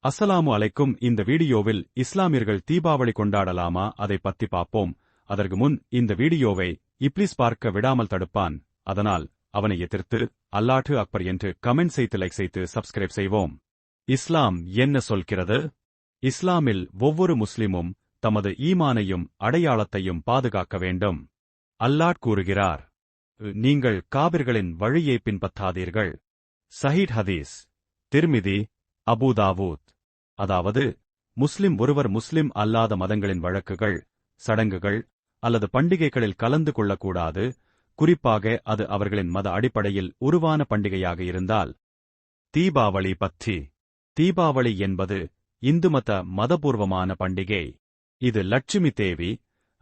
அஸ்ஸலாமு அலைக்கும். இந்த வீடியோவில் இஸ்லாமியர்கள் தீபாவளி கொண்டாடலாமா அதை பத்தி பார்ப்போம். அதற்கு முன் இந்த வீடியோவை இப்ளீஸ் பார்க்க விடாமல் தடுப்பான். அதனால் அவனை எதிர்த்து அல்லாஹு அக்பர் என்று கமெண்ட் செய்து லைக் செய்து சப்ஸ்கிரைப் செய்வோம். இஸ்லாம் என்ன சொல்கிறது? இஸ்லாமில் ஒவ்வொரு முஸ்லிமும் தமது ஈமானையும் அடையாளத்தையும் பாதுகாக்க வேண்டும். அல்லாஹ் கூறுகிறார், நீங்கள் காபிர்களின் வழியை பின்பற்றாதீர்கள். சஹீஹ் ஹதீஸ், திர்மிதி, அபூதாவூத். அதாவது, முஸ்லிம் ஒருவர் முஸ்லிம் அல்லாத மதங்களின் வழக்குகள், சடங்குகள் அல்லது பண்டிகைகளில் கலந்து கொள்ளக்கூடாது, குறிப்பாக அது அவர்களின் மத அடிப்படையில் உருவான பண்டிகையாக இருந்தால். தீபாவளி பற்றி. தீபாவளி என்பது இந்து மதபூர்வமான பண்டிகை. இது லட்சுமி தேவி,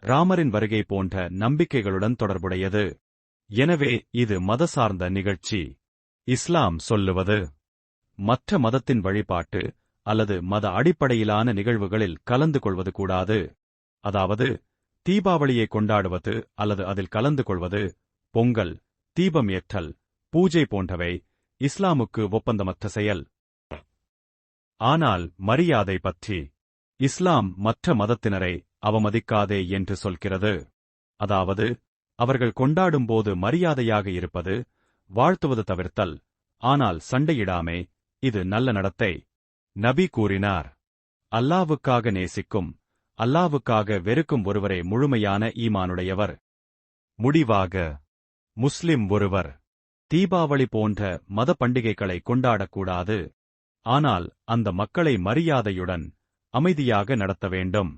ராமரின் வருகை போன்ற நம்பிக்கைகளுடன் தொடர்புடையது. எனவே இது மதசார்ந்த நிகழ்ச்சி. இஸ்லாம் சொல்லுவது, மற்ற மதத்தின் வழிபாட்டு அல்லது மத அடிப்படையிலான நிகழ்வுகளில் கலந்து கொள்வது கூடாது. அதாவது, தீபாவளியை கொண்டாடுவது அல்லது அதில் கலந்து கொள்வது, பொங்கல், தீபம் ஏற்றல், பூஜை போன்றவை இஸ்லாமுக்கு ஒப்பந்தமற்ற செயல். ஆனால் மரியாதை பற்றி. இஸ்லாம் மற்ற மதத்தினரை அவமதிக்காதே என்று சொல்கிறது. அதாவது, அவர்கள் கொண்டாடும்போது மரியாதையாக இருப்பது, வாழ்த்துவது தவிர்த்தல், ஆனால் சண்டையிடாமே. இது நல்ல நடத்தை. நபி கூறினார், அல்லாவுக்காக நேசிக்கும், அல்லாவுக்காக வெறுக்கும் ஒருவரே முழுமையான ஈமானுடையவர். முடிவாக, முஸ்லிம் ஒருவர் தீபாவளி போன்ற மத பண்டிகைகளை கொண்டாடக்கூடாது. ஆனால் அந்த மக்களை மரியாதையுடன், அமைதியாக நடத்த வேண்டும்.